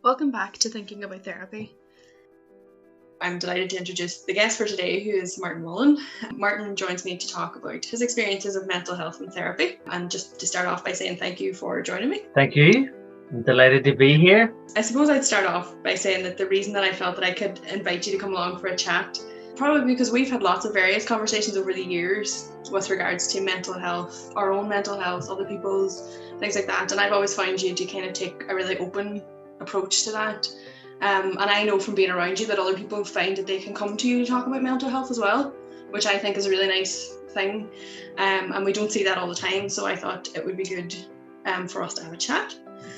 Welcome back to Thinking About Therapy. I'm delighted to introduce the guest for today, who is Martin Mullan. Martin joins me to talk about his experiences of mental health and therapy. And just to start off by saying thank you for joining me. Thank you. I'm delighted to be here. I suppose I'd start off by saying that the reason that I felt that I could invite you to come along for a chat, probably because we've had lots of various conversations over the years with regards to mental health, our own mental health, other people's, things like that. And I've always found you to kind of take a really open approach to that. And I know from being around you that other people find that they can come to you to talk about mental health as well, which I think is a really nice thing. And we don't see that all the time. So I thought it would be good for us to have a chat.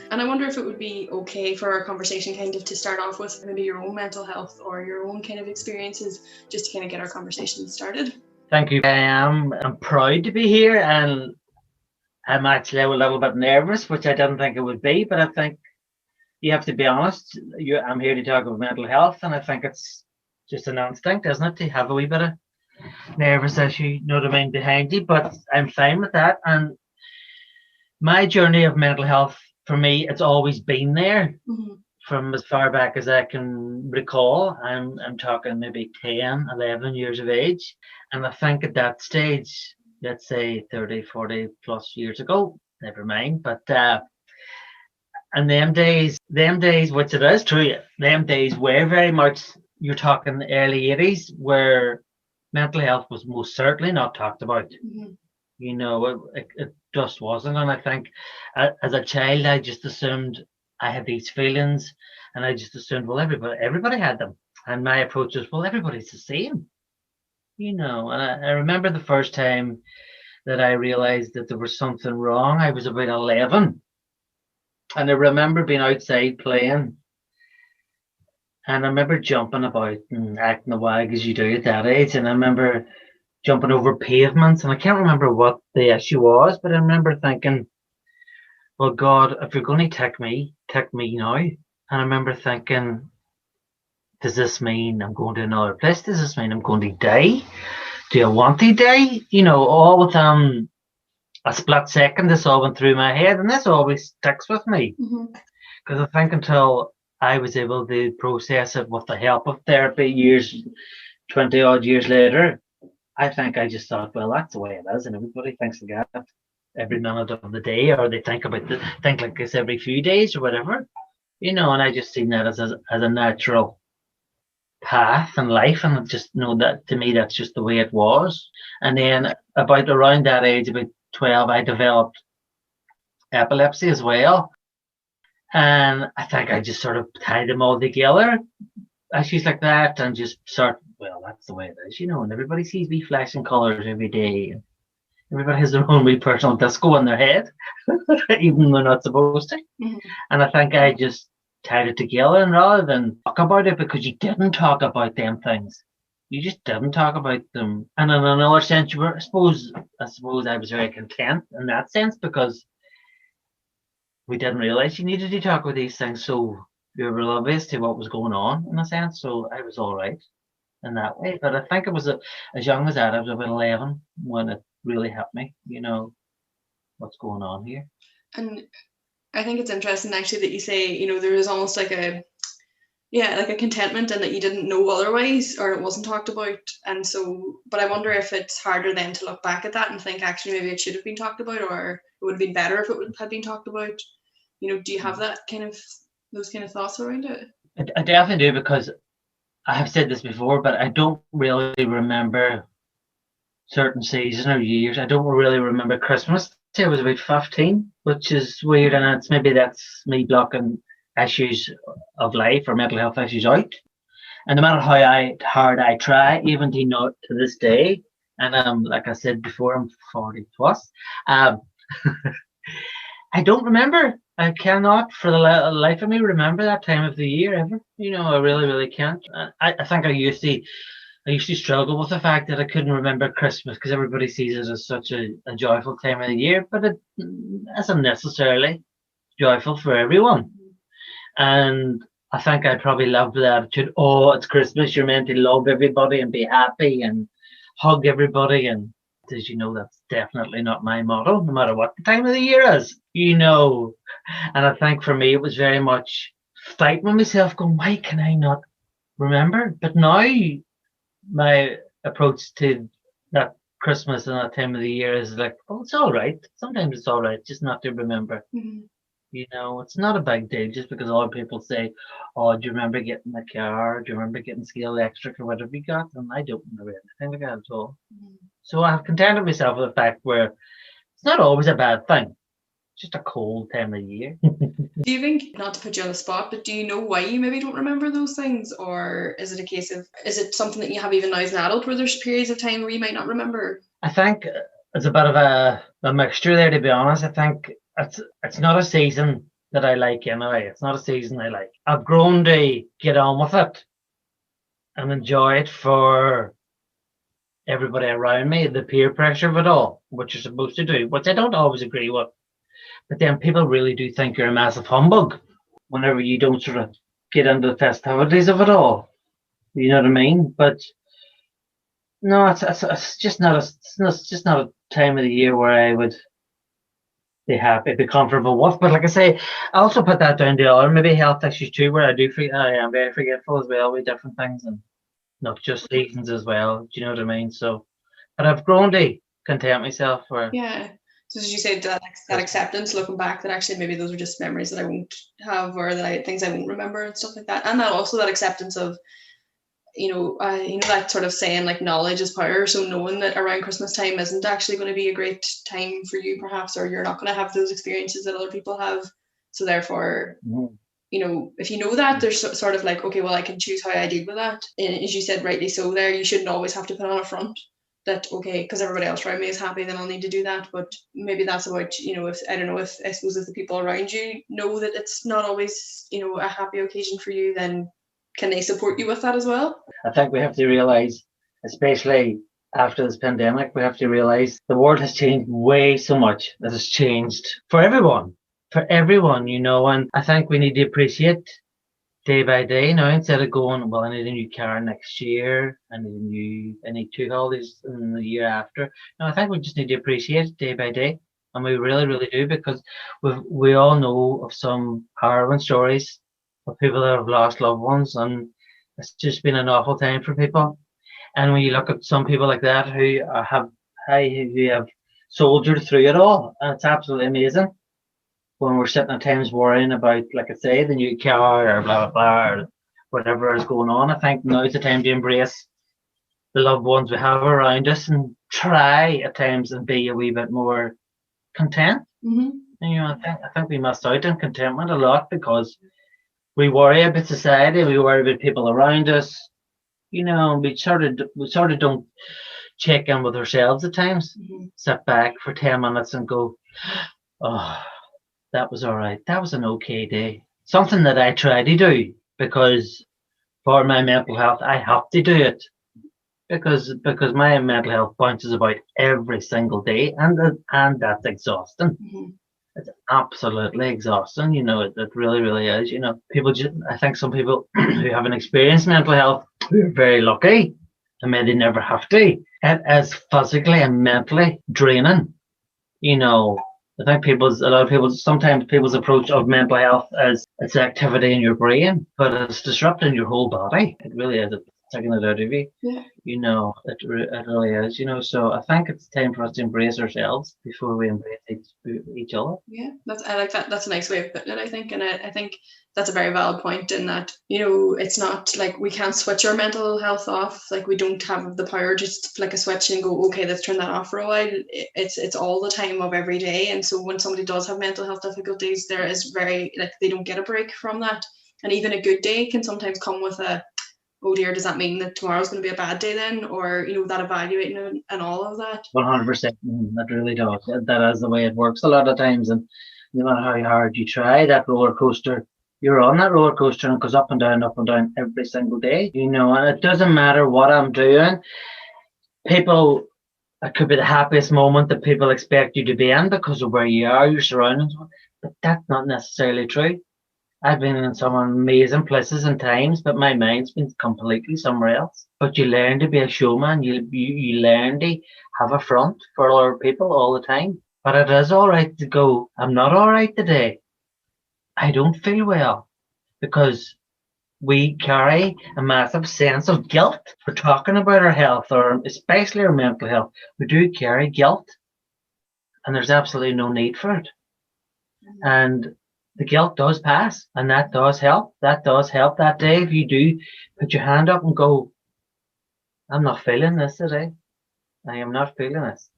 And I wonder if it would be okay for our conversation kind of to start off with maybe your own mental health or your own kind of experiences, just to kind of get our conversation started. Thank you. I'm proud to be here, and I'm actually a little bit nervous, which I didn't think it would be, but I think you have to be honest. I'm here to talk about mental health, and I think it's just an instinct, isn't it, to have a wee bit of nervous issue, you know what I mean, behind you, but I'm fine with that. And my journey of mental health, for me, it's always been there. Mm-hmm. From as far back as I can recall. I'm talking maybe 10, 11 years of age. And I think at that stage, let's say 30, 40 plus years ago, never mind. But and them days, which it is true, them days were very much, you're talking the early 80s, where mental health was most certainly not talked about. Mm-hmm. You know, it just wasn't. And I think as a child, I just assumed I had these feelings, and I just assumed, well, everybody had them. And my approach was, well, everybody's the same. You know, and I remember the first time that I realized that there was something wrong. I was about 11. And I remember being outside playing. And I remember jumping about and acting a wag as you do at that age. And I remember jumping over pavements. And I can't remember what the issue was, but I remember thinking, well, God, if you're going to take me now. And I remember thinking, does this mean I'm going to another place? Does this mean I'm going to die? Do I want to die? You know, all within a split second, this all went through my head, and this always sticks with me. Because I think until I was able to process it with the help of therapy 20 odd years later, I think I just thought, well, that's the way it is, and everybody thinks like that every minute of the day, or they think like this every few days or whatever, you know. And I just seen that as a natural path in life, and I just know that to me that's just the way it was. And then about around that age, about 12, I developed epilepsy as well, and I think I just sort of tied them all together, issues like that, and just well, that's the way it is, you know. And everybody sees me flashing colours every day. Everybody has their own wee personal disco in their head, even though they're not supposed to. Mm-hmm. And I think I just tied it together, and rather than talk about it, because you didn't talk about them things, you just didn't talk about them. And in another sense, I suppose I was very content in that sense, because we didn't realise you needed to talk about these things, so you were oblivious to what was going on, in a sense. So I was all right in that way. But I think it was as young as that. I was about 11 when it really hit me, you know, what's going on here. And I think it's interesting actually that you say, you know, there was almost like a contentment, and that you didn't know otherwise, or it wasn't talked about. And so, but I wonder if it's harder then to look back at that and think actually maybe it should have been talked about, or it would have been better if it had been talked about. You know, do you have those kind of thoughts around it? I definitely do, because I have said this before, but I don't really remember certain seasons or years. I don't really remember Christmas. I was about 15, which is weird, and that's me blocking issues of life or mental health issues out. And no matter how hard I try, even to this day, and like I said before, I'm 40 plus. I don't remember. I cannot, for the life of me, remember that time of the year ever. You know, I really, really can't. I think I used to struggle with the fact that I couldn't remember Christmas, because everybody sees it as such a joyful time of the year, but it isn't necessarily joyful for everyone. And I think I probably loved the attitude, oh, it's Christmas, you're meant to love everybody and be happy and hug everybody. And as you know, that's definitely not my motto, no matter what the time of the year is, you know. And I think for me, it was very much fighting with myself, going, why can I not remember? But now my approach to that Christmas and that time of the year is like, oh, it's all right. Sometimes it's all right just not to remember. Mhm. You know, it's not a big deal just because other people say, oh, do you remember getting the car? Do you remember getting scale electric or whatever you got? And I don't remember anything like that at all. Mhm. So I've contented myself with the fact where it's not always a bad thing. It's just a cold time of year. Do you think, not to put you on the spot, but do you know why you maybe don't remember those things? Or is it a case of, is it something that you have even now as an adult where there's periods of time where you might not remember? I think it's a bit of a mixture there, to be honest. I think it's not a season that I like anyway. It's not a season I like. I've grown to get on with it and enjoy it for everybody around me, the peer pressure of it all, what you're supposed to do, which I don't always agree with. But then people really do think you're a massive humbug whenever you don't sort of get into the festivities of it all. You know what I mean? But no, it's just not it's just not a time of the year where I would be happy, be comfortable with. But like I say, I also put that down to other maybe health issues too, where I am very forgetful as well with different things and not just seasons as well. Do you know what I mean? So, but I've grown to content myself for Yeah. So as you said, that acceptance, looking back, that actually maybe those are just memories that I won't have, or things I won't remember and stuff like that. And that also that acceptance of, that sort of saying like knowledge is power. So knowing that around Christmas time isn't actually going to be a great time for you, perhaps, or you're not going to have those experiences that other people have. So therefore, if you know that, there's sort of like, okay, well, I can choose how I deal with that. And as you said, rightly so there, you shouldn't always have to put on a front that, okay, because everybody else around me is happy, then I'll need to do that. But maybe that's about, if, I don't know, if I suppose if the people around you know that it's not always, a happy occasion for you, then can they support you with that as well? I think we have to realise, especially after this pandemic, we have to realise the world has changed way so much. That has changed for everyone, and I think we need to appreciate day by day now instead of going, well, I need a new car next year, I need two holidays in the year after. No, I think we just need to appreciate day by day, and we really, really do, because we all know of some harrowing stories of people that have lost loved ones, and it's just been an awful time for people. And when you look at some people like that who have soldiered through it all, and it's absolutely amazing. When we're sitting at times worrying about, like I say, the new car or blah blah blah or whatever is going on, I think now's the time to embrace the loved ones we have around us and try at times and be a wee bit more content. Mm-hmm. And, I think we missed out on contentment a lot because we worry about society, we worry about people around us. We sort of don't check in with ourselves at times. Mm-hmm. Sit back for 10 minutes and go, oh, that was all right. That was an okay day. Something that I try to do because for my mental health, I have to do it because my mental health bounces about every single day, and that's exhausting. Mm-hmm. It's absolutely exhausting. It really, really is. I think some people who haven't experienced mental health who are very lucky, and maybe never have to. It is physically and mentally draining. I think sometimes people's approach of mental health is it's activity in your brain, but it's disrupting your whole body. It really is. It's taking it out of you. Yeah. It really is. So I think it's time for us to embrace ourselves before we embrace each other. Yeah, I like that. That's a nice way of putting it, I think. And I think that's a very valid point in that, it's not like we can't switch our mental health off. Like we don't have the power just to flick a switch and go, okay, let's turn that off for a while. It's all the time of every day. And so when somebody does have mental health difficulties, there is they don't get a break from that. And even a good day can sometimes come with a, oh dear, does that mean that tomorrow's going to be a bad day then? Or, that evaluating and all of that. 100%. That really does. That is the way it works a lot of times. And no matter how hard you try, that roller coaster, you're on that roller coaster and it goes up and down every single day. And it doesn't matter what I'm doing. People, it could be the happiest moment that people expect you to be in because of where you are, your surroundings. But that's not necessarily true. I've been in some amazing places and times, but my mind's been completely somewhere else. But you learn to be a showman. You learn to have a front for other people all the time. But it is all right to go, I'm not all right today. I don't feel well. because we carry a massive sense of guilt for talking about our health, or especially our mental health. We do carry guilt, and there's absolutely no need for it. And the guilt does pass, and that does help. That does help that day if you do put your hand up and go, I'm not feeling this today. I am not feeling this.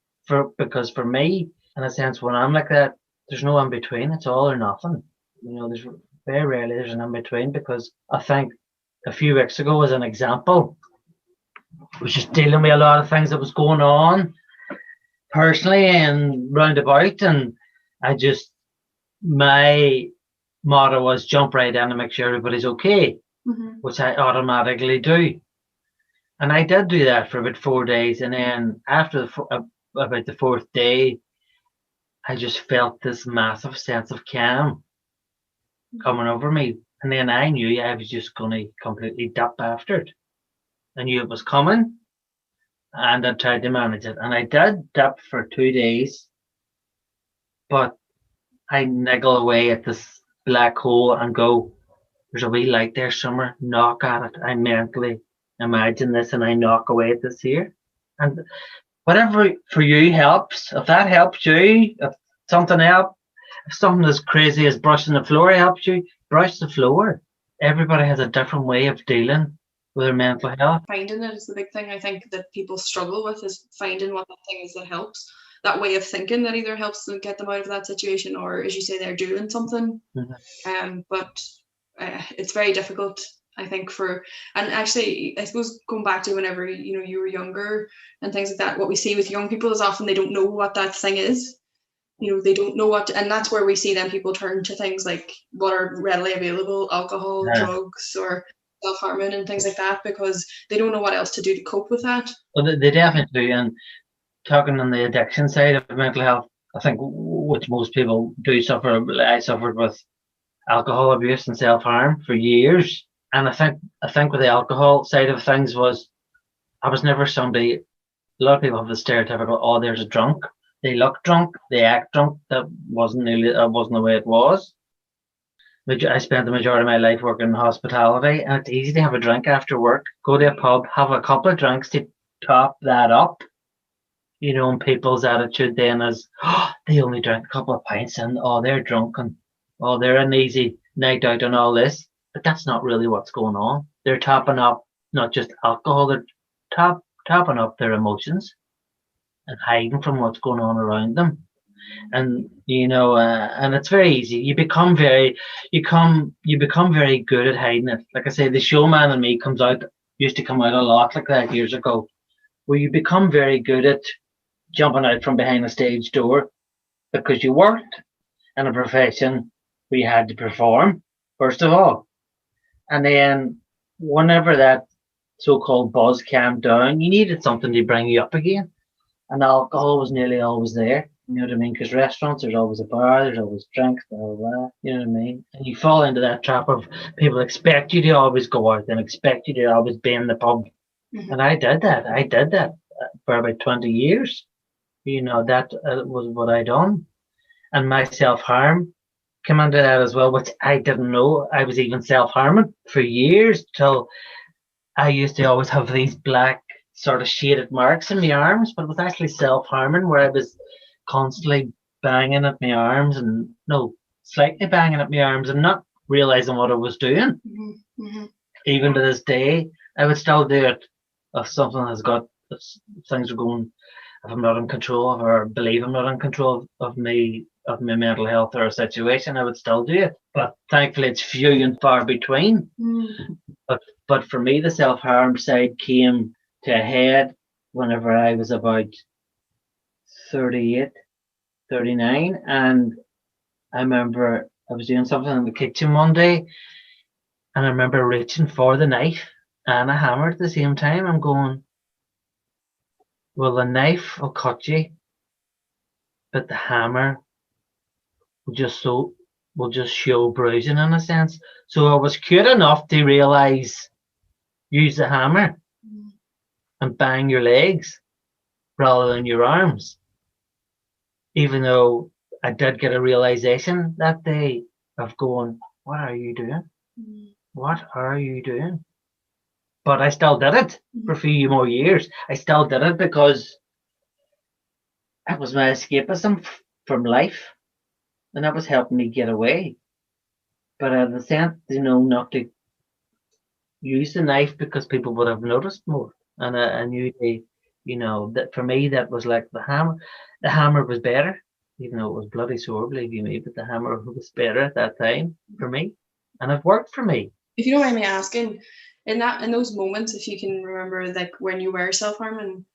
Because for me, in a sense, when I'm like that, there's no in between. It's all or nothing. There's very rarely there's an in between, because I think a few weeks ago, as an example, I was just dealing with a lot of things that was going on personally and roundabout, and my motto was jump right in and make sure everybody's okay, which I automatically do. And I did do that for about 4 days, and then after about the fourth day, I just felt this massive sense of calm coming over me. And then I knew I was just going to completely dip after it. I knew it was coming, and I tried to manage it. And I did dip for 2 days, but I niggle away at this black hole and go, there's a wee light there somewhere, knock at it. I mentally imagine this and I knock away at this here. And whatever for you helps, if that helps you, if something as crazy as brushing the floor helps you, brush the floor. Everybody has a different way of dealing with their mental health. Finding it is the big thing I think that people struggle with, is finding what that thing is that helps. That way of thinking that either helps them get them out of that situation, or as you say, they're doing something. But it's very difficult, I think, and actually, I suppose going back to whenever you were younger and things like that, what we see with young people is often they don't know what that thing is. They don't know and that's where we see then people turn to things like what are readily available, alcohol, drugs, or self-harming and things like that, because they don't know what else to do to cope with that. Well, they definitely do. And talking on the addiction side of mental health, I think which most people do suffer. I suffered with alcohol abuse and self-harm for years. And I think with the alcohol side of things was I was never somebody. A lot of people have the stereotypical, oh, there's a drunk. They look drunk, they act drunk. That wasn't the way it was. I spent the majority of my life working in hospitality, and it's easy to have a drink after work, go to a pub, have a couple of drinks to top that up. And people's attitude then is, oh, they only drank a couple of pints and, oh, they're drunk and, oh, they're an easy night out and all this. But that's not really what's going on. They're topping up not just alcohol, they're topping up their emotions and hiding from what's going on around them. And and it's very easy. You become very good at hiding it. Like I say, the showman in me used to come out a lot like that years ago, where you become very good at jumping out from behind a stage door because you worked in a profession where you had to perform, first of all. And then whenever that so-called buzz calmed down, you needed something to bring you up again. And alcohol was nearly always there. You know what I mean? Because restaurants, there's always a bar, there's always drinks, blah, blah, blah. You know what I mean? And you fall into that trap of people expect you to always go out and expect you to always be in the pub. And I did that for about 20 years. That was what I done. And my self-harm came into that as well, which I didn't know I was even self-harming for years, till I used to always have these black sort of shaded marks in my arms, but it was actually self-harming, where I was constantly banging at my arms slightly banging at my arms and not realizing what I was doing. Even to this day, I would still do it if something if things are going, if I'm not in control of, or believe I'm not in control of my mental health or a situation, I would still do it. But thankfully it's few and far between. But for me, the self-harm side came to a head whenever I was about 38, 39, and I remember I was doing something in the kitchen one day, and I remember reaching for the knife and a hammer at the same time. I'm going, well, the knife will cut you, but the hammer will just show bruising in a sense. So I was cute enough to realize, use the hammer and bang your legs rather than your arms. Even though I did get a realization that day of going, what are you doing? What are you doing? But I still did it for a few more years. I still did it because that was my escapism from life, and that was helping me get away. But at the same, not to use the knife because people would have noticed more. And I knew that for me, that was like the hammer. The hammer was better, even though it was bloody sore, believe you me, but the hammer was better at that time for me. And it worked for me. If you don't mind me asking, in those moments, if you can remember, like when you were self-harming,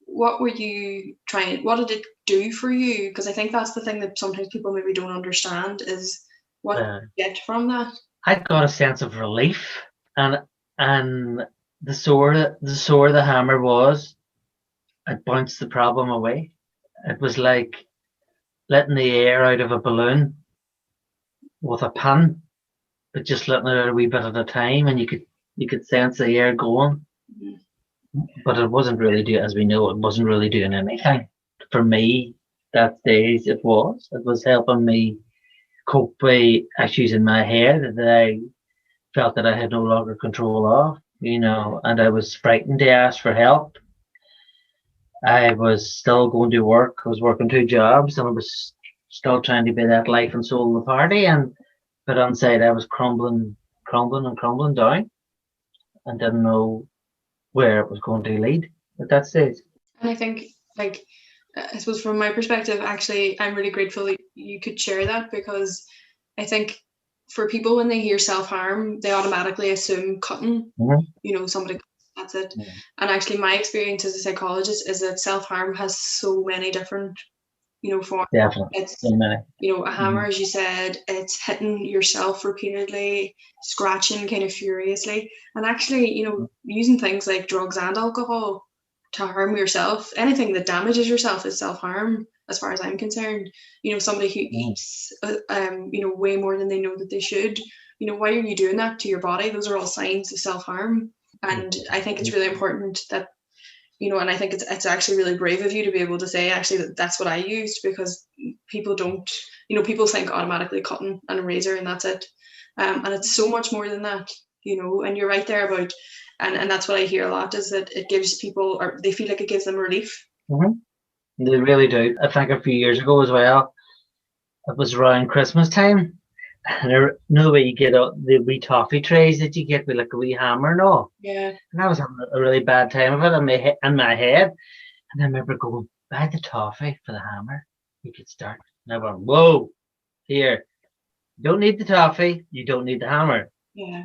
what did it do for you? Because I think that's the thing that sometimes people maybe don't understand is what you get from that. I got a sense of relief, and the sore the hammer was, it bounced the problem away. It was like letting the air out of a balloon with a pin, but just letting it out a wee bit at a time, and you could sense the air going. But it wasn't really doing, as we know, it wasn't really doing anything for me that days. It was helping me cope with issues in my head that I felt that I had no longer control of, and I was frightened to ask for help. I was still going to work. I was working 2 jobs, and I was still trying to be that life and soul of the party. But inside, I was crumbling down, and didn't know where it was going to lead at that stage. And I think, like, I suppose from my perspective, actually, I'm really grateful that you could share that, because I think for people, when they hear self-harm, they automatically assume cutting. Somebody, that's it. And actually, my experience as a psychologist is that self-harm has so many different forms. Definitely. It's so many. A hammer, as you said, it's hitting yourself repeatedly, scratching kind of furiously, and actually using things like drugs and alcohol to harm yourself. Anything that damages yourself is self-harm, as far as I'm concerned. Somebody who eats way more than they know that they should, why are you doing that to your body? Those are all signs of self-harm. And I think it's really important that and I think it's actually really brave of you to be able to say actually that's what I used, because people don't, people think automatically cotton and a razor and that's it. And it's so much more than that, and you're right there about, and that's what I hear a lot, is that it gives people, or they feel like it gives them relief. They really do. I think a few years ago as well, it was around Christmas time. And the way you get the wee toffee trays that you get with like a wee hammer and all. Yeah. And I was having a really bad time of it in my head. And I remember going, buy the toffee for the hammer. You could start. And I went, whoa, here. You don't need the toffee. You don't need the hammer. Yeah.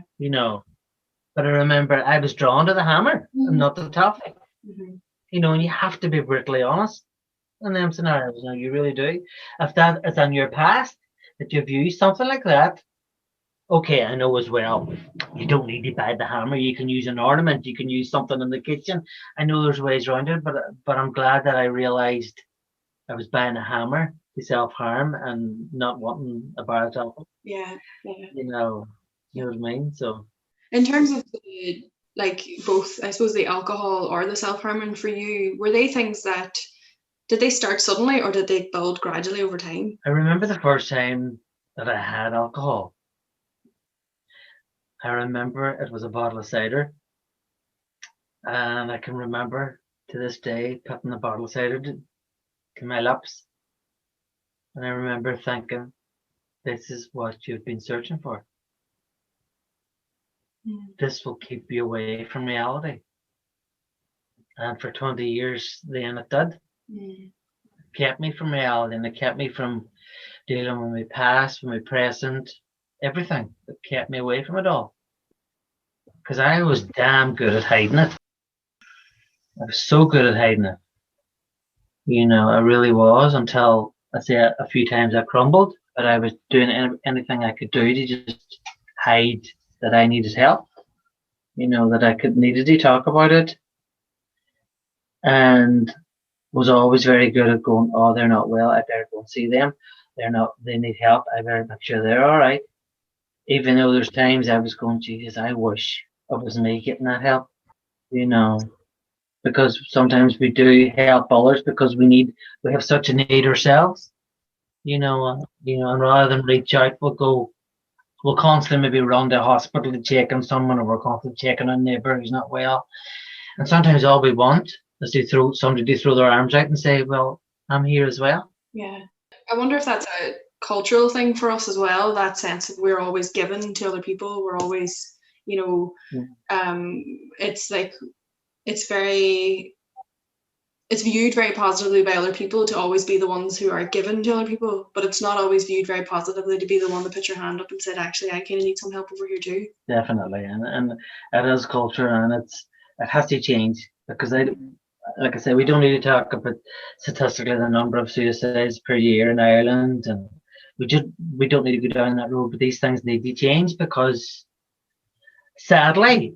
But I remember I was drawn to the hammer and not the toffee. And you have to be brutally honest in them scenarios. You really do. If that is in your past, that you've used something like that, okay, I know as well, you don't need to buy the hammer. You can use an ornament. You can use something in the kitchen. I know there's ways around it, but I'm glad that I realized I was buying a hammer to self-harm and not wanting a bar of chocolate. Yeah. You know what I mean? So in terms of both, I suppose, the alcohol or the self-harming for you, were they things that, did they start suddenly or did they build gradually over time? I remember the first time that I had alcohol. I remember it was a bottle of cider. And I can remember to this day putting the bottle of cider to my lips. And I remember thinking, this is what you've been searching for. This will keep you away from reality. And for 20 years, then it did. It kept me from reality, and it kept me from dealing with my past, with my present, everything. It kept me away from it all. Because I was damn good at hiding it. I was so good at hiding it. I really was, until I say a few times I crumbled. But I was doing anything I could do to just hide that I needed help. That I needed to talk about it. And was always very good at going, oh, they're not well, I better go and see them. They need help, I better make sure they're all right. Even though there's times I was going, Jesus, I wish it was me getting that help, because sometimes we do help others because we have such a need ourselves, and rather than reach out, we'll go we'll constantly maybe run to hospital to check on someone, or we're constantly checking on a neighbour who's not well. And sometimes all we want is somebody to throw their arms out and say, well, I'm here as well. Yeah. I wonder if that's a cultural thing for us as well, that sense that we're always given to other people. We're always, it's like, it's viewed very positively by other people to always be the ones who are given to other people, but it's not always viewed very positively to be the one that put your hand up and said, actually, I kind of need some help over here too. Definitely. And it is culture, and it has to change, because like I say, we don't need to talk about statistically the number of suicides per year in Ireland, and we don't need to go down that road, but these things need to change, because sadly,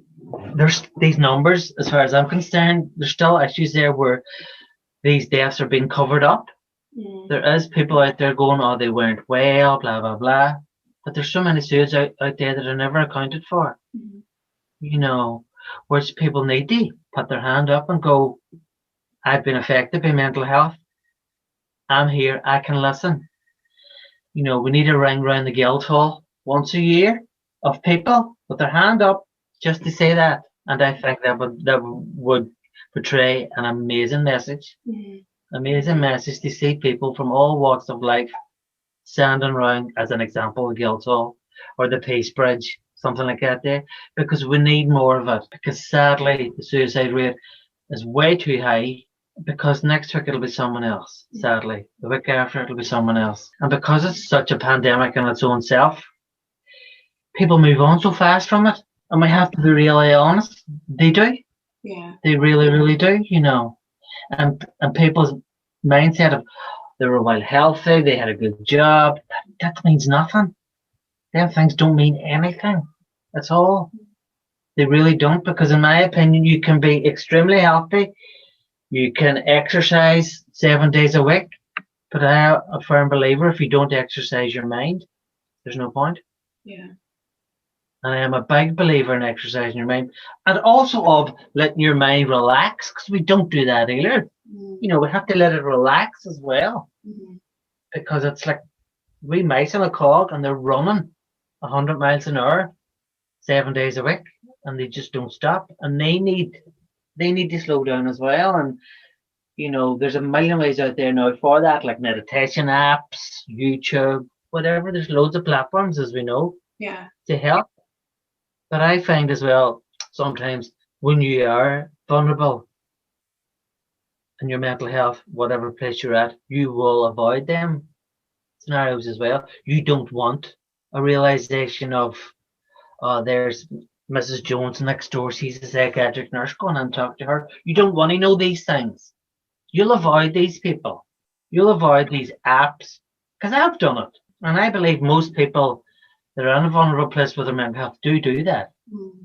there's these numbers, as far as I'm concerned, there's still issues there where these deaths are being covered up. There is people out there going, oh, they weren't well, blah, blah, blah. But there's so many suicides out there that are never accounted for. Whereas people need to put their hand up and go, I've been affected by mental health. I'm here, I can listen. We need a ring round the Guildhall once a year of people with their hand up just to say that. And I think that would portray an amazing message. Amazing message to see people from all walks of life standing around, as an example, the Guildhall or the Peace Bridge, something like that there, because we need more of it. Because sadly, the suicide rate is way too high, because next week it'll be someone else. Sadly, the week after it'll be someone else. And because it's such a pandemic in its own self, people move on so fast from it. And we have to be really honest. They do. Yeah. They really, really do, And people's mindset of they were well healthy, they had a good job, that means nothing. Them things don't mean anything. That's all. They really don't, because in my opinion, you can be extremely healthy. You can exercise 7 days a week, but I'm a firm believer, if you don't exercise your mind, there's no point. Yeah. And I am a big believer in exercising your mind, and also of letting your mind relax, because we don't do that either. We have to let it relax as well, because it's like we mice in a cog, and they're running 100 miles an hour 7 days a week, and they just don't stop, and they need to slow down as well. And there's a million ways out there now for that, like meditation apps, YouTube, whatever. There's loads of platforms, as we know, to help. But I find as well, sometimes when you are vulnerable in your mental health, whatever place you're at, you will avoid them scenarios as well. You don't want a realization of, there's Mrs. Jones next door, she's a psychiatric nurse, go on and talk to her. You don't want to know these things. You'll avoid these people. You'll avoid these apps, because I've done it. And I believe most people that are in a vulnerable place with their mental health do that.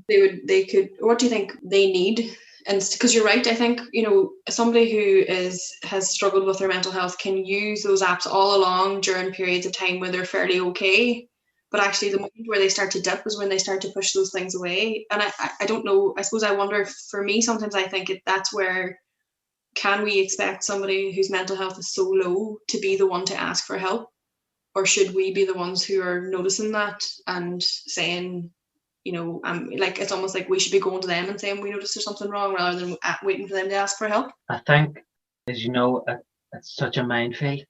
They could. What do you think they need? And because you're right, I think somebody who has struggled with their mental health can use those apps all along during periods of time where they're fairly okay. But actually, the moment where they start to dip is when they start to push those things away. And I don't know. I suppose I wonder. For me, sometimes I think that's where, can we expect somebody whose mental health is so low to be the one to ask for help? Or should we be the ones who are noticing that and saying, like, it's almost like we should be going to them and saying we notice there's something wrong, rather than waiting for them to ask for help? I think, as it's such a minefield.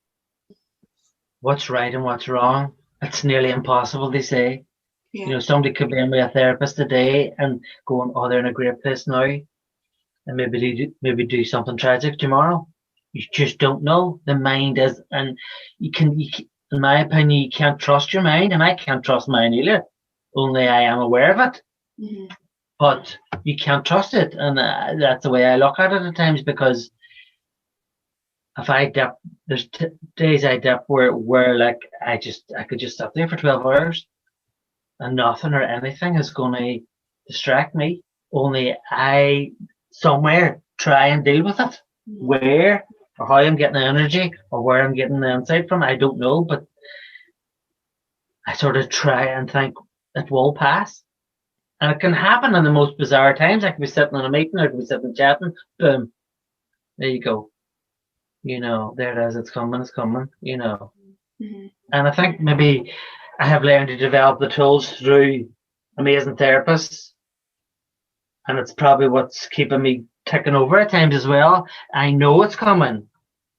What's right and what's wrong, it's nearly impossible to say. Yeah. Somebody could be in with a therapist today and going, oh, they're in a great place now, and maybe do something tragic tomorrow. You just don't know. The mind is, and you can, in my opinion, you can't trust your mind, and I can't trust mine either. Only I am aware of it. But you can't trust it, and that's the way I look at it at times, because if I dip, there's days I dip where like I could just stop there for 12 hours and nothing or anything is going to distract me. Only I somewhere try and deal with it. Where or how I'm getting the energy or where I'm getting the insight from, I don't know, but I sort of try and think it will pass. And it can happen in the most bizarre times. I could be sitting in a meeting, I could be sitting chatting, boom, there you go. There it is, it's coming. And I think maybe I have learned to develop the tools through amazing therapists, and it's probably what's keeping me ticking over at times as well. I know it's coming,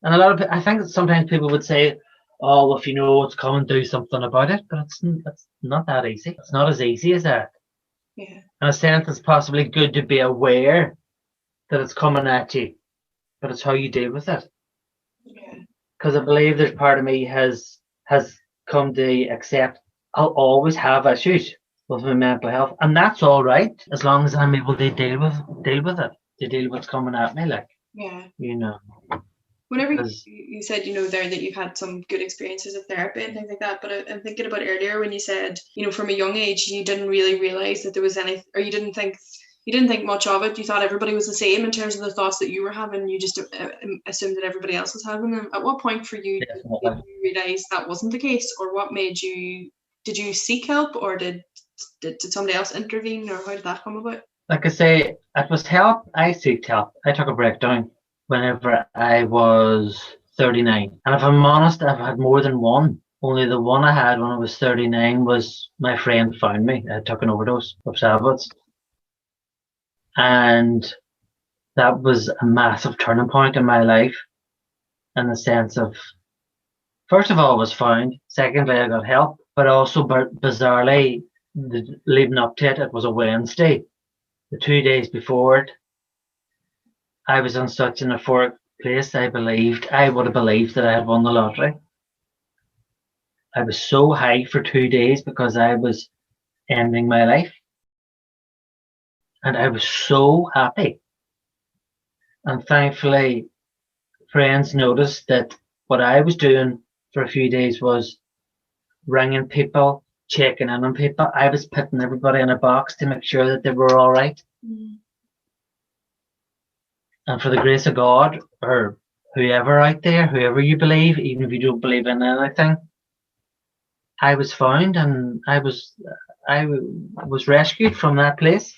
and I think that sometimes people would say, "Oh, well, if you know what's coming, do something about it." But it's not that easy. It's not as easy as that. Yeah. In a sense, it's possibly good to be aware that it's coming at you, but it's how you deal with it. Yeah. Because I believe there's part of me has come to accept I'll always have issues with my mental health, and that's all right as long as I'm able to deal with it, to deal with what's coming at me, like, Yeah. you know. Whenever Because you said, there that you've had some good experiences of therapy and things like that, but I'm thinking about earlier when you said, from a young age, you didn't really realize that there was any, or you didn't think much of it. You thought everybody was the same in terms of the thoughts that you were having. You just assumed that everybody else was having them. At what point for you did you realize that wasn't the case, or what made you? Did you seek help, or did somebody else intervene, or how did that come about? like I say, it was help. I seeked help. I took a breakdown whenever I was 39, and if I'm honest, I've had more than one. Only the one I had when I was 39 was my friend found me. I took an overdose of tablets. And that was a massive turning point in my life, in the sense of, first of all, I was found. Secondly, I got help. But also, bizarrely, leading up to it, it was a Wednesday. The 2 days before it, I was in such an euphoric place. I would have believed that I had won the lottery. I was so high for 2 days because I was ending my life. And I was so happy. And thankfully, friends noticed that what I was doing for a few days was ringing people, checking in on people. I was putting everybody in a box to make sure that they were all right. Mm. And for the grace of God, or whoever out there, whoever you believe, even if you don't believe in anything, I was found, and I was rescued from that place.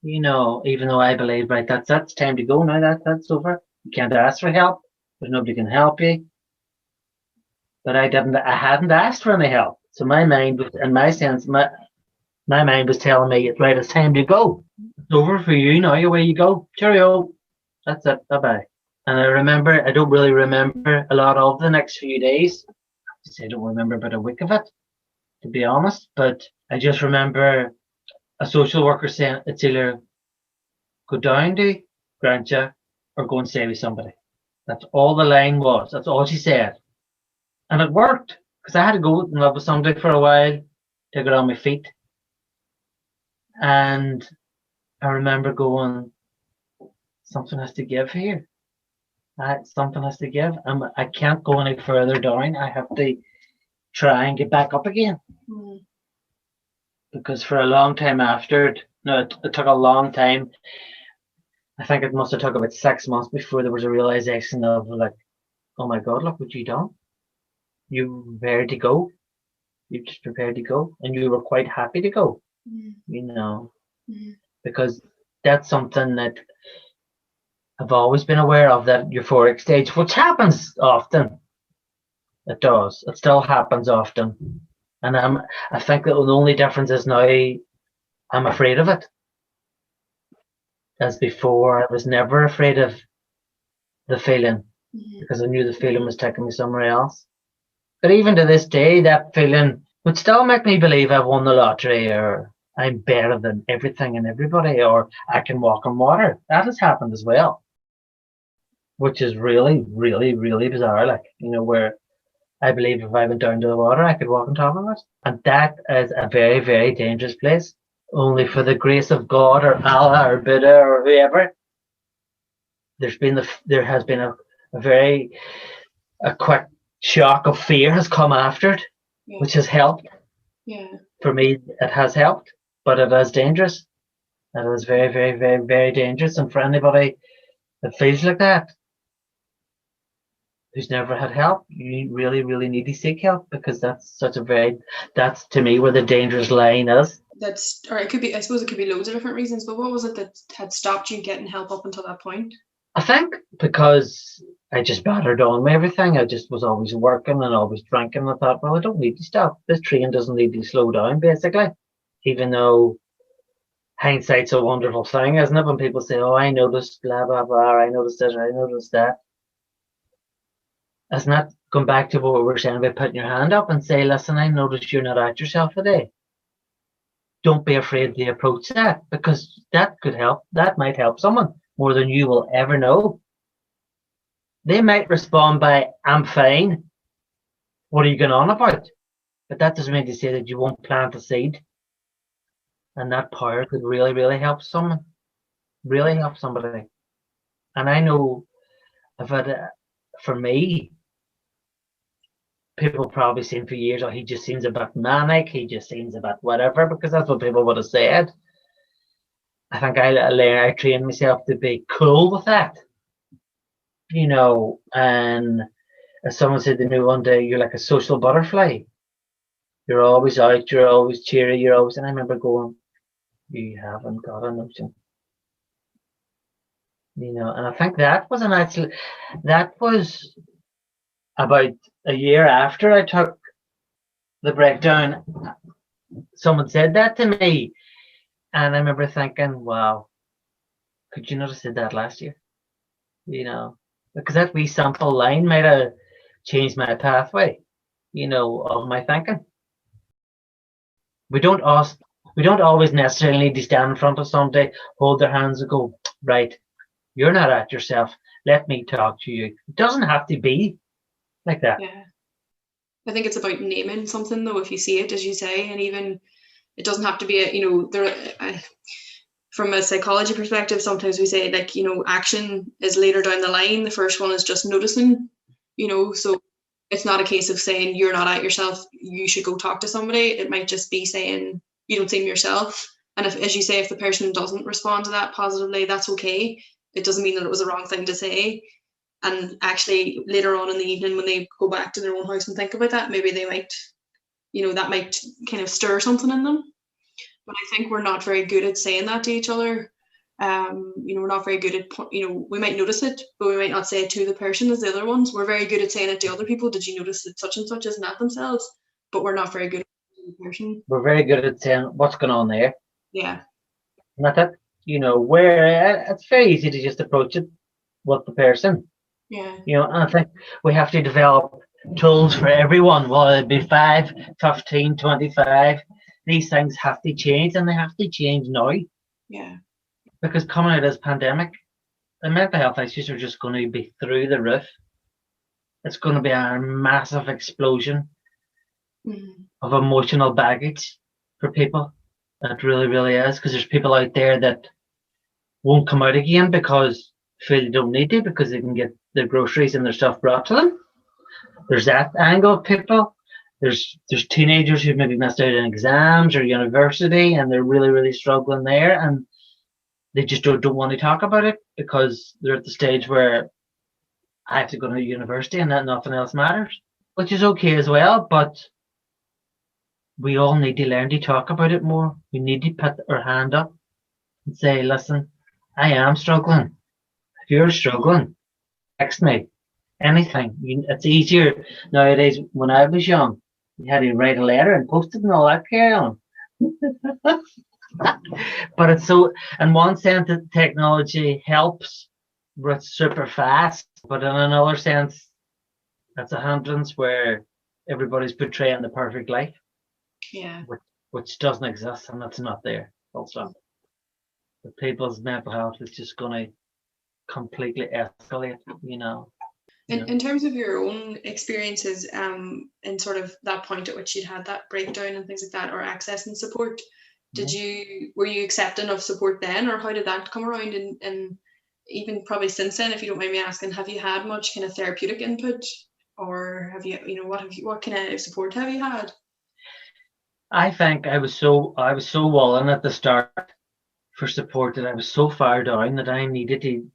Even though I believe, right, that's it, it's time to go now. That's over. You can't ask for help. There's nobody can help you. But I hadn't asked for any help. So my mind was, in my sense, my mind was telling me, right, it's time to go. It's over for you now. Away you go. Cheerio. That's it. Bye bye. And I don't really remember a lot of the next few days. I don't remember about a week of it, to be honest. But I just remember a social worker saying, it's either go down to Grantcha or go and stay with somebody. That's all the line was. That's all she said. And it worked, because I had to go and live with somebody for a while to get on my feet. And I remember going, something has to give here. Something has to give. I can't go any further down. I have to try and get back up again. Mm. Because for a long time after it, it took a long time. I think it must have took about 6 months before there was a realization of, like, oh my God, look what you done. You were prepared to go. You just prepared to go, and you were quite happy to go. Mm. Because that's something that I've always been aware of, that euphoric stage, which happens often. It does. It still happens often. And I think that the only difference is now I'm afraid of it. As before, I was never afraid of the feeling, because I knew the feeling was taking me somewhere else. But even to this day, that feeling would still make me believe I've won the lottery, or I'm better than everything and everybody, or I can walk on water. That has happened as well, which is really, really, really bizarre. Like, where I believe if I went down to the water, I could walk on top of it. And that is a very, very dangerous place. Only for the grace of God or Allah or Buddha or whoever, there has been a quick shock of fear has come after it, which has helped. Yeah. For me, it has helped, but it is dangerous. It is very, very, very, very dangerous. And for anybody that feels like that, who's never had help, you really, really need to seek help, because that's to me where the dangerous line is. Or it could be, I suppose it could be loads of different reasons, but what was it that had stopped you getting help up until that point? I think because I just battered on with everything. I just was always working and always drinking. I thought, well, I don't need to stop. This train doesn't need to slow down, basically. Even though hindsight's a wonderful thing, isn't it? When people say, oh, I noticed blah, blah, blah, I noticed this, or I noticed that. Isn't that going back to what we were saying about putting your hand up and say, listen, I noticed you're not at yourself today. Don't be afraid to approach that, because that could help. That might help someone more than you will ever know. They might respond by, I'm fine. What are you going on about? But that doesn't mean to say that you won't plant a seed. And that power could really, really help someone. Really help somebody. And I know I've had, for me, people probably seen for years, oh, he just seems a bit manic, he just seems a bit whatever, because that's what people would have said. I think I trained myself to be cool with that. You know, and as someone said to me one day, you're like a social butterfly. You're always out, you're always cheery, you're always, and I remember going, you haven't got a notion. You know, and I think that was about a year after I took the breakdown. Someone said that to me, and I remember thinking, wow, could you not have said that last year? You know, because that wee sample line might have changed my pathway, you know, of my thinking. We don't always necessarily need to stand in front of somebody, hold their hands and go, right, you're not at yourself. Let me talk to you. It doesn't have to be like that. Yeah. I think it's about naming something, though, if you see it, as you say, and even it doesn't have to be from a psychology perspective, sometimes we say, like, you know, action is later down the line. The first one is just noticing, you know, so it's not a case of saying you're not at yourself, you should go talk to somebody. It might just be saying you don't seem yourself. And if, as you say, if the person doesn't respond to that positively, that's okay. It doesn't mean that it was the wrong thing to say. And actually later on in the evening, when they go back to their own house and think about that, maybe they might, you know, that might kind of stir something in them. But I think we're not very good at saying that to each other. You know, we're not very good at, you know, we might notice it, but we might not say it to the person as the other ones. We're very good at saying it to other people. Did you notice that such and such isn't at themselves? But we're not very good at the person. We're very good at saying what's going on there. Yeah. And that's it. You know, where it's very easy to just approach it with the person. Yeah. You know, and I think we have to develop tools for everyone, whether it be 5, 15, 25. These things have to change, and they have to change now. Yeah. Because coming out of this pandemic, the mental health issues are just going to be through the roof. It's going to be a massive explosion of emotional baggage for people. It really, really is. Because there's people out there that won't come out again because feel they don't need to, because they can get their groceries and their stuff brought to them. There's that angle of people. There's teenagers who maybe missed out on exams or university, and they're really, really struggling there, and they just don't want to talk about it because they're at the stage where I have to go to university and that nothing else matters, which is okay as well. But we all need to learn to talk about it more. We need to put our hand up and say, listen, I am struggling. If you're struggling, text me. Anything. It's easier nowadays. When I was young, you had to write a letter and post it and all that carry on. But it's so, in one sense, that technology helps, but it's super fast. But in another sense, that's a hindrance where everybody's portraying the perfect life. Yeah. Which doesn't exist, and that's not there. Full stop. The people's mental health is just going to completely escalate, you know. In terms of your own experiences, in sort of that point at which you'd had that breakdown and things like that, or accessing support, were you accepting of support then, or how did that come around? And even probably since then, if you don't mind me asking, have you had much kind of therapeutic input, or have you, what kind of support have you had? I think I was so willing at the start for support that I was so far down that I needed to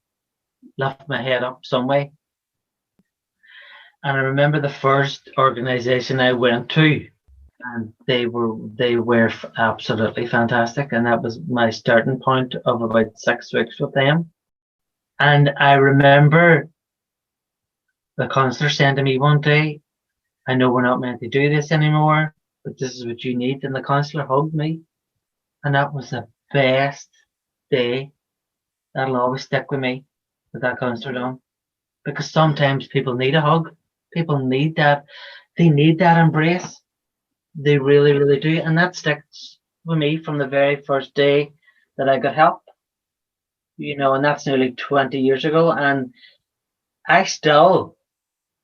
lift my head up some way. And I remember the first organization I went to, and they were absolutely fantastic, and that was my starting point of about 6 weeks with them. And I remember The counsellor said to me one day, I know we're not meant to do this anymore, but this is what you need. And the counsellor hugged me. And that was the best day. That'll always stick with me with that counsellor done. Because sometimes people need a hug. People need that. They need that embrace. They really, really do. And that sticks with me from the very first day that I got help. And that's nearly 20 years ago. And I still,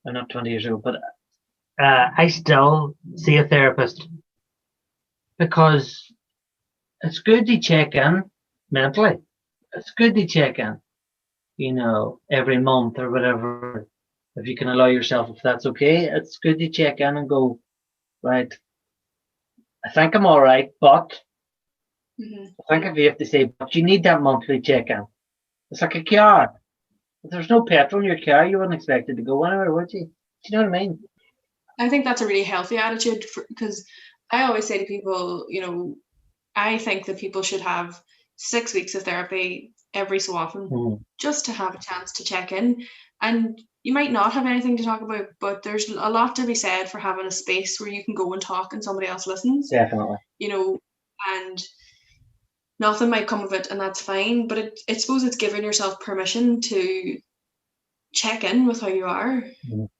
or not 20 years ago, but I still see a therapist because it's good to check in mentally. It's good to check in, every month or whatever. If you can allow yourself, if that's okay, it's good to check in and go, right, I think I'm all right, but I think if you have to say, but you need that monthly check in. It's like a car. If there's no petrol in your car, you wouldn't expect it to go anywhere, would you? Do you know what I mean? I think that's a really healthy attitude because I always say to people, I think that people should have 6 weeks of therapy every so often just to have a chance to check in. And you might not have anything to talk about, but there's a lot to be said for having a space where you can go and talk and somebody else listens. Definitely. And nothing might come of it, and that's fine. But I suppose it's giving yourself permission to check in with how you are,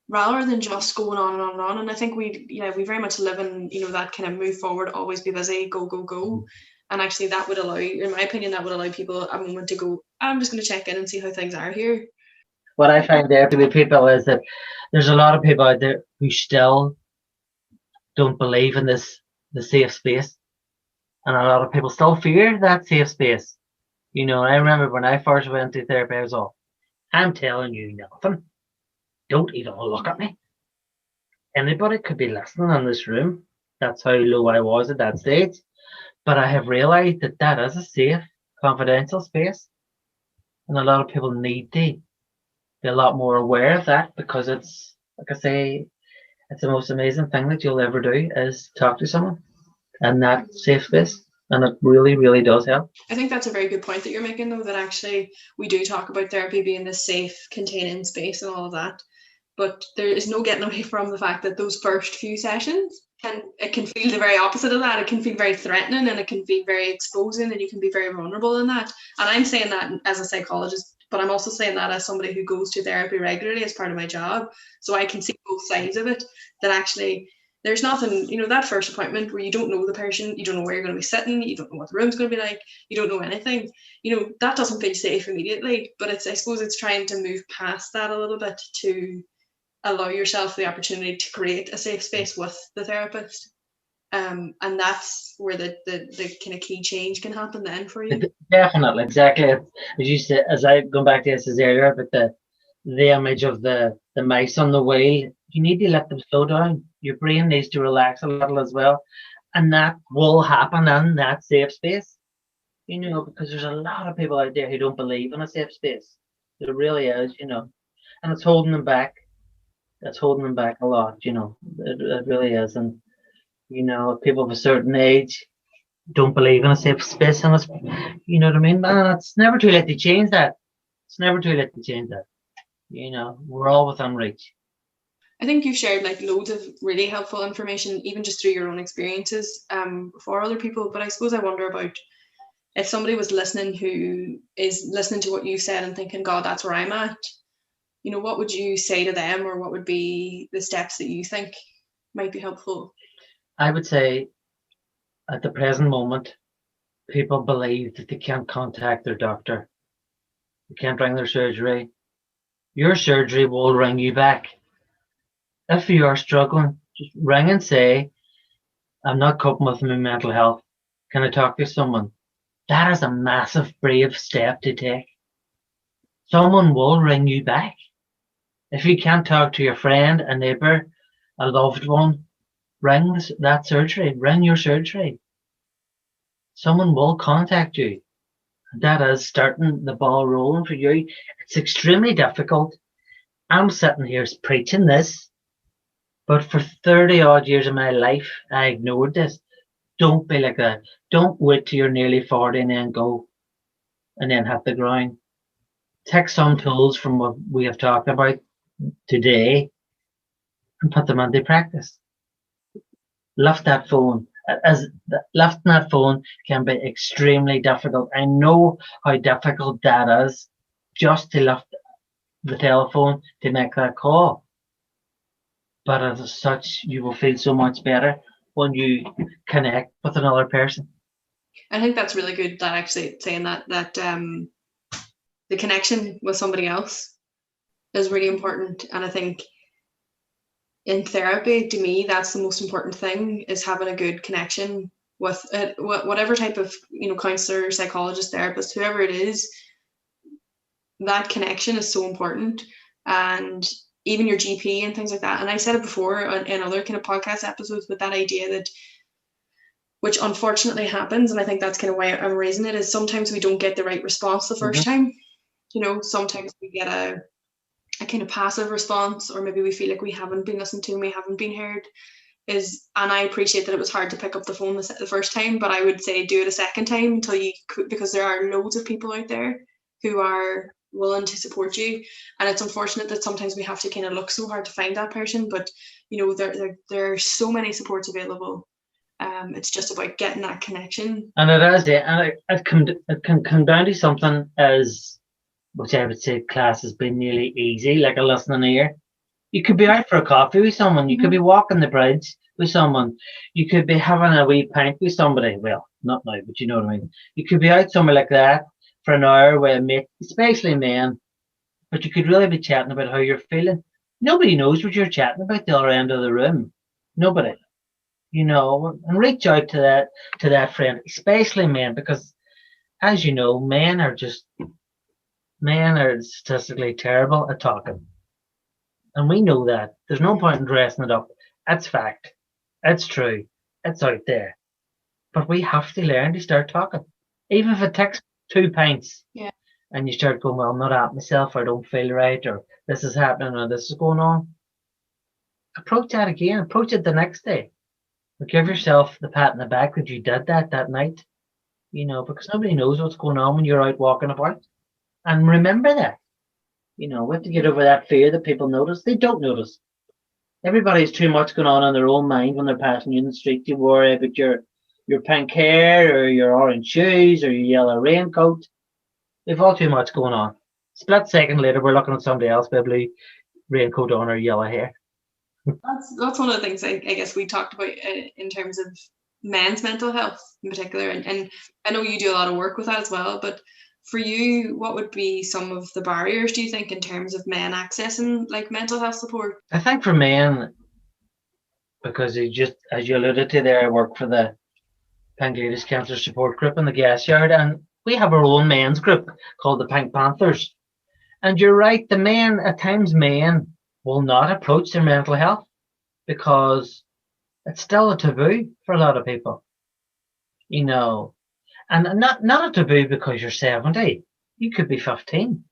rather than just going on and on and on. And I think we very much live in that kind of move forward, always be busy, go go go. And actually, that would allow, in my opinion, people a moment to go, I'm just going to check in and see how things are here. What I find there with people is that there's a lot of people out there who still don't believe in the safe space. And a lot of people still fear that safe space. I remember when I first went to therapy, I was all, I'm telling you nothing. Don't even look at me. Anybody could be listening in this room. That's how low I was at that stage. But I have realized that is a safe, confidential space. And a lot of people need to be a lot more aware of that, because it's, like I say, it's the most amazing thing that you'll ever do is talk to someone in that safe space. And it really, really does help. I think that's a very good point that you're making, though, that actually we do talk about therapy being this safe, containing space and all of that. But there is no getting away from the fact that those first few sessions can feel the very opposite of that. It can feel very threatening, and it can feel very exposing, and you can be very vulnerable in that. And I'm saying that as a psychologist, but I'm also saying that as somebody who goes to therapy regularly as part of my job. So I can see both sides of it, that actually there's nothing, that first appointment where you don't know the person, you don't know where you're going to be sitting, you don't know what the room's going to be like, you don't know anything, that doesn't feel safe immediately. But I suppose it's trying to move past that a little bit to allow yourself the opportunity to create a safe space with the therapist. And that's where the kind of key change can happen then for you. Definitely, exactly. As you said, as I go back to this earlier, but the image of the mice on the wheel, you need to let them slow down. Your brain needs to relax a little as well. And that will happen in that safe space, because there's a lot of people out there who don't believe in a safe space. There really is, and it's holding them back. It's holding them back a lot, it really is. And, people of a certain age don't believe in a safe space, and it's, you know what I mean? And it's never too late to change that. It's never too late to change that. We're all within reach. I think you've shared loads of really helpful information, even just through your own experiences, for other people. But I suppose I wonder about if somebody was listening who is listening to what you said and thinking, God, that's where I'm at. What would you say to them, or what would be the steps that you think might be helpful? I would say at the present moment, people believe that they can't contact their doctor. They can't ring their surgery. Your surgery will ring you back. If you are struggling, just ring and say, I'm not coping with my mental health. Can I talk to someone? That is a massive, brave step to take. Someone will ring you back. If you can't talk to your friend, a neighbour, a loved one, ring that surgery, ring your surgery. Someone will contact you. That is starting the ball rolling for you. It's extremely difficult. I'm sitting here preaching this, but for 30 odd years of my life, I ignored this. Don't be like that. Don't wait till you're nearly 40 and then go and then hit the ground. Take some tools from what we have talked about. today and put them into practice. Lift that phone. Lifting that phone can be extremely difficult. I know how difficult that is, just to lift the telephone to make that call. But as such, you will feel so much better when you connect with another person. I think that's really good, that actually saying that the connection with somebody else is really important. And I think in therapy, to me, that's the most important thing, is having a good connection with it, whatever type of, counselor, psychologist, therapist, whoever it is. That connection is so important. And even your GP and things like that. And I said it before in other kind of podcast episodes, but that idea that, which unfortunately happens, and I think that's kind of why I'm raising it, is sometimes we don't get the right response the first time. Sometimes we get a kind of passive response, or maybe we feel like we haven't been listened to, we haven't been heard. And I appreciate that it was hard to pick up the phone the first time, but I would say do it a second time until you could, because there are loads of people out there who are willing to support you. And it's unfortunate that sometimes we have to kind of look so hard to find that person, but there are so many supports available. It's just about getting that connection. And it is, yeah, and it can come down to something as, which I would say class has been nearly easy, like a listening ear. You could be out for a coffee with someone. You could be walking the bridge with someone. You could be having a wee pint with somebody. Well, not now, but you know what I mean. You could be out somewhere like that for an hour with a mate, especially men, but you could really be chatting about how you're feeling. Nobody knows what you're chatting about the other end of the room. Nobody. And reach out to that friend, especially men, because as you know, men are statistically terrible at talking. And we know that. There's no point in dressing it up. It's fact. It's true. It's out there. But we have to learn to start talking. Even if it takes 2 pints. Yeah. And you start going, well, I'm not at myself, or I don't feel right, or this is happening, or this is going on. Approach that again. Approach it the next day. But give yourself the pat in the back that you did that night. Because nobody knows what's going on when you're out walking about. And remember that. We have to get over that fear that people notice. They don't notice. Everybody's too much going on in their own mind when they're passing you in the street. You worry about your pink hair, or your orange shoes, or your yellow raincoat. They've all too much going on. Split second later, we're looking at somebody else with a blue raincoat on or yellow hair. That's one of the things I guess we talked about in terms of men's mental health in particular. And I know you do a lot of work with that as well, but for you, what would be some of the barriers, do you think, in terms of men accessing like mental health support? I think for men, because as you alluded to there, I work for the Pink Ladies Cancer Support Group in the gas yard, and we have our own men's group called the Pink Panthers. And you're right, at times men will not approach their mental health because it's still a taboo for a lot of people. And not a taboo because you're 70. You could be 15.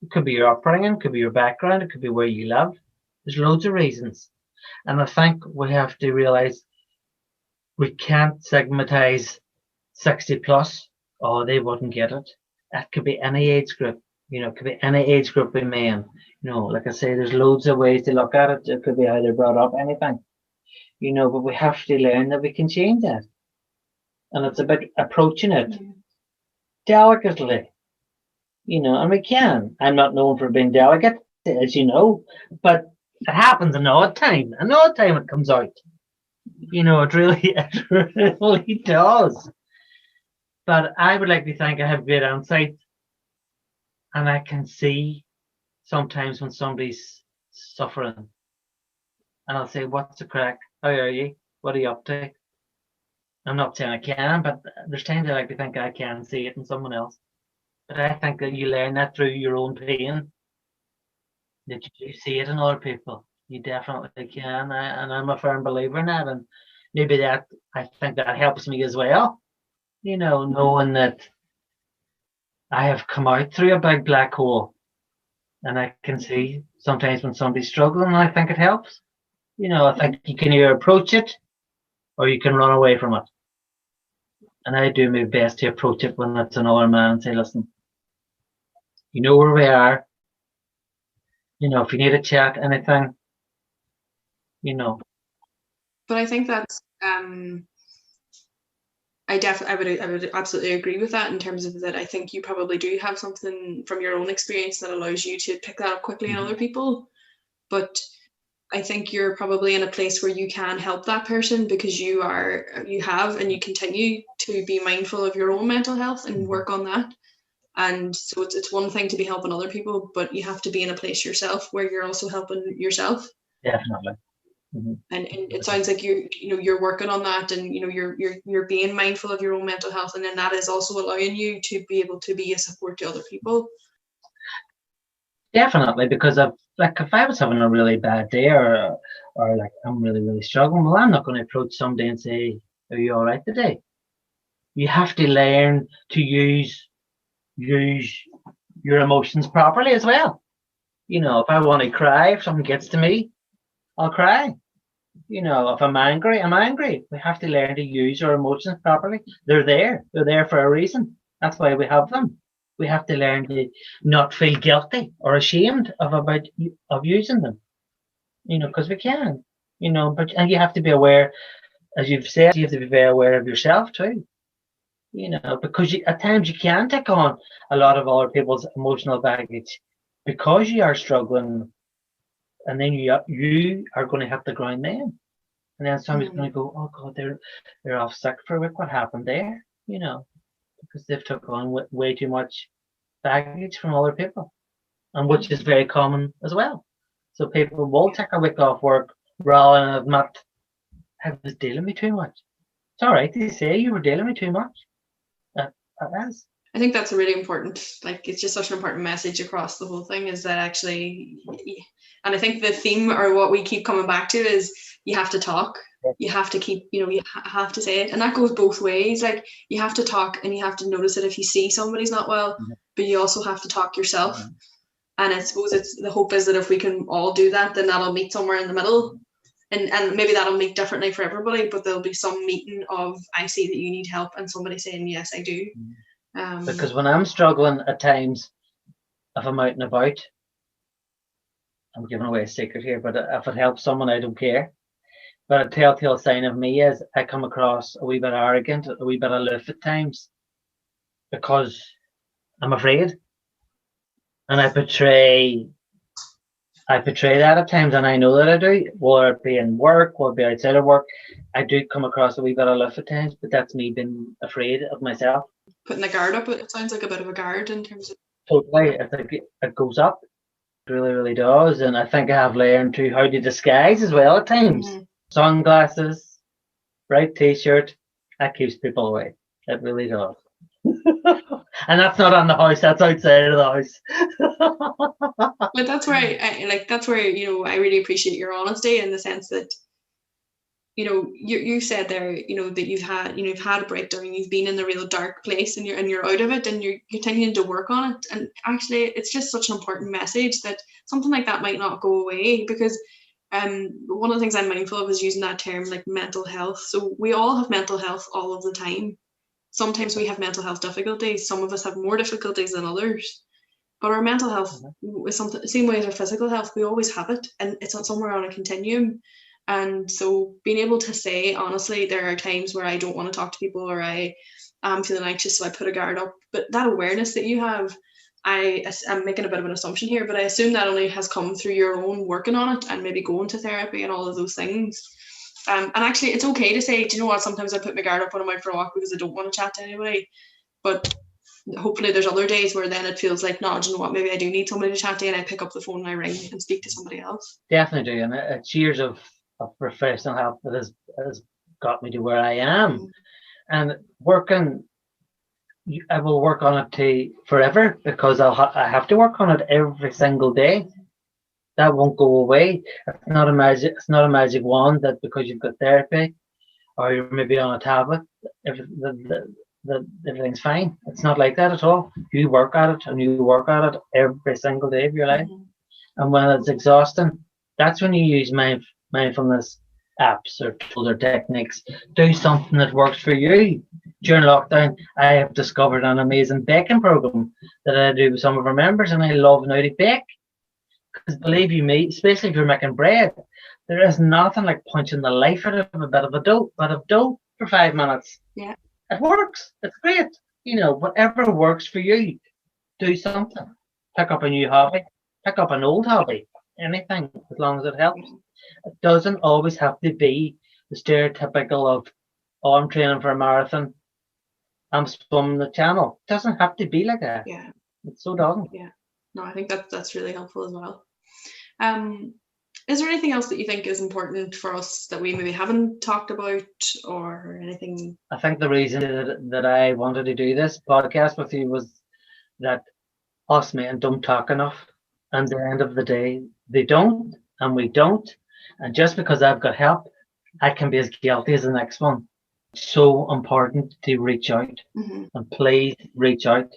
It could be your upbringing, it could be your background, it could be where you live. There's loads of reasons. And I think we have to realize we can't stigmatize 60 plus. Oh, they wouldn't get it. That could be any age group. It could be any age group of men. Like I say, there's loads of ways to look at it. It could be how they're brought up, anything. But we have to learn that we can change that. And it's about approaching it delicately. And we can. I'm not known for being delicate, as you know, but it happens an odd time. An odd time it comes out. It really does. But I would like to think I have great insight, and I can see sometimes when somebody's suffering, and I'll say, "What's the crack? How are you? What are you up to?" I'm not saying I can, but there's times I like to think I can see it in someone else. But I think that you learn that through your own pain, that you see it in other people. You definitely can, and I'm a firm believer in that. And maybe I think that helps me as well. Knowing that I have come out through a big black hole, and I can see sometimes when somebody's struggling, and I think it helps. I think you can either approach it or you can run away from it. And I do my best to approach it when it's another man and say, listen, you know where we are. If you need a chat, anything, you know. But I think that's I would absolutely agree with that in terms of that. I think you probably do have something from your own experience that allows you to pick that up quickly in other people. But I think you're probably in a place where you can help that person because you have and you continue to be mindful of your own mental health and work on that. And so it's one thing to be helping other people, but you have to be in a place yourself where you're also helping yourself. Definitely. And it sounds like you're working on that, and you're being mindful of your own mental health, and then that is also allowing you to be able to be a support to other people. Definitely, because if I was having a really bad day or like I'm really, really struggling, well, I'm not going to approach somebody and say, "Are you all right today?" You have to learn to use your emotions properly as well. If I want to cry, if something gets to me, I'll cry. If I'm angry, I'm angry. We have to learn to use our emotions properly. They're there. They're there for a reason. That's why we have them. We have to learn to not feel guilty or ashamed of using them. Because we can. And you have to be aware, as you've said, you have to be very aware of yourself too. Because at times you can take on a lot of other people's emotional baggage because you are struggling, and then you are going to have to ground them. And then somebody's going to go, "Oh God, they're off sick for a week. What happened there?" Because they've took on way too much baggage from other people, and which is very common as well. So people will take a week off work rather than admit, "I was dealing with too much." It's all right to say you were dealing with too much. That is. I think that's a really important, it's just such an important message across the whole thing, is that actually, and I think the theme or what we keep coming back to is you have to talk. You have to keep, you have to say it. And that goes both ways. Like, you have to talk and you have to notice it if you see somebody's not well, but you also have to talk yourself. And I suppose the hope is that if we can all do that, then that'll meet somewhere in the middle. And maybe that'll meet differently for everybody, but there'll be some meeting of, I see that you need help, and somebody saying, yes, I do. Because when I'm struggling at times, if I'm out and about, I'm giving away a secret here, but if it helps someone, I don't care. But a telltale sign of me is I come across a wee bit arrogant, a wee bit aloof at times, because I'm afraid, and I betray that at times, and I know that I do. Whether it be in work, whether it be outside of work, I do come across a wee bit aloof at times, but that's me being afraid of myself. Putting a guard up, it sounds like a bit of a guard in terms of. Totally, I think it goes up. It really, really does, and I think I have learned to how to disguise as well at times. Sunglasses, bright t-shirt, that keeps people away. It really does. And that's not on the house, that's outside of the house. But that's where that's where I really appreciate your honesty, in the sense that you said there that you've had a breakdown, you've been in a real dark place, and you're out of it, and you're continuing to work on it. And actually, it's just such an important message that something like that might not go away, because one of the things I'm mindful of is using that term, like mental health. So we all have mental health all of the time. Sometimes we have mental health difficulties. Some of us have more difficulties than others. But our mental health is something the same way as our physical health. We always have it, and it's somewhere on a continuum. And so being able to say, honestly, there are times where I don't want to talk to people, or I am feeling anxious, so I put a guard up. But that awareness that you have, I'm making a bit of an assumption here, but I assume that only has come through your own working on it, and maybe going to therapy and all of those things. And actually, it's okay to say, do you know what, sometimes I put my guard up when I'm out for a walk because I don't want to chat to anybody. But hopefully there's other days where then it feels like, no, do you know what, maybe I do need somebody to chat to, and I pick up the phone and I ring and speak to somebody else. Definitely do, and it's years of professional help that has got me to where I am. And working, I will work on it forever, because I have to work on it every single day. That won't go away. It's not a magic wand that because you've got therapy or you're maybe on a tablet, everything's fine. It's not like that at all. You work at it, and you work at it every single day of your life. And when it's exhausting, that's when you use mindfulness apps or tools or techniques. Do something that works for you. During lockdown, I have discovered an amazing baking program that I do with some of our members, and I love now to bake, Because believe you me, especially if you're making bread, there is nothing like punching the life out of a bit of dough for 5 minutes. Yeah. It works. It's great. Whatever works for you, do something. Pick up a new hobby. Pick up an old hobby. Anything, as long as it helps. It doesn't always have to be the stereotypical of, oh, I'm training for a marathon, I'm swimming the channel. It doesn't have to be like that. Yeah. It so doesn't. Yeah. No, I think that's really helpful as well. Is there anything else that you think is important for us that we maybe haven't talked about, or anything? I think the reason that I wanted to do this podcast with you was that us men don't talk enough. And at the end of the day, they don't, and we don't. And just because I've got help, I can be as guilty as the next one. It's so important to reach out, and please reach out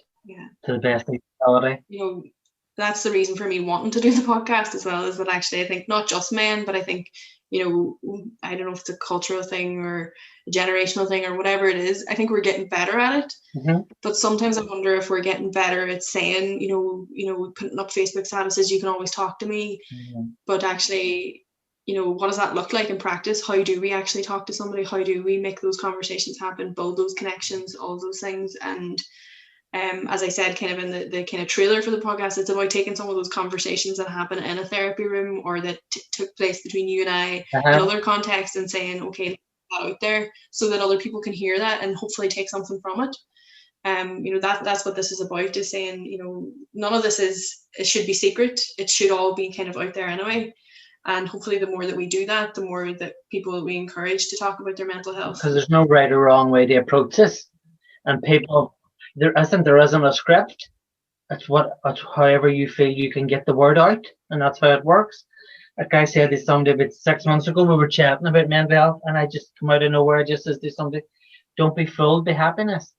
to the best of your ability. That's the reason for me wanting to do the podcast as well, is that actually I think not just men, but I think, I don't know if it's a cultural thing or a generational thing or whatever it is, I think we're getting better at it. But sometimes I wonder if we're getting better at saying, putting up Facebook statuses, you can always talk to me. But actually, what does that look like in practice? How do we actually talk to somebody? How do we make those conversations happen, build those connections, all those things? And as I said, kind of in the kind of trailer for the podcast, it's about taking some of those conversations that happen in a therapy room or that took place between you and I in other contexts, and saying, okay, that out there so that other people can hear that and hopefully take something from it. That's what this is about, is saying, none of this it should be secret. It should all be kind of out there anyway. And hopefully the more that we do that, the more that people that we encourage to talk about their mental health. Because there's no right or wrong way to approach this. And people, there isn't a script. It's however you feel you can get the word out, and that's how it works. Like I said to somebody about 6 months ago, we were chatting about mental health, and I just come out of nowhere just as to somebody, don't be fooled by happiness.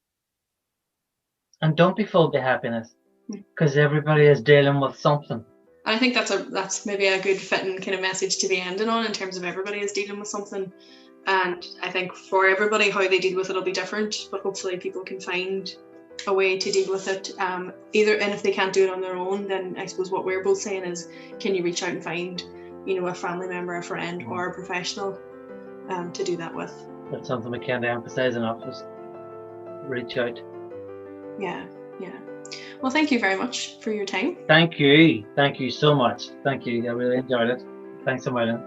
And don't be fooled by happiness, because everybody is dealing with something. I think that's maybe a good fitting kind of message to be ending on, in terms of everybody is dealing with something. And I think for everybody, how they deal with it will be different, but hopefully people can find a way to deal with it. And if they can't do it on their own, then I suppose what we're both saying is, can you reach out and find, a family member, a friend, or a professional to do that with? That's something we can't emphasize enough, is reach out. Yeah. Well, thank you very much for your time. Thank you so much. Thank you. I really enjoyed it. Thanks a million.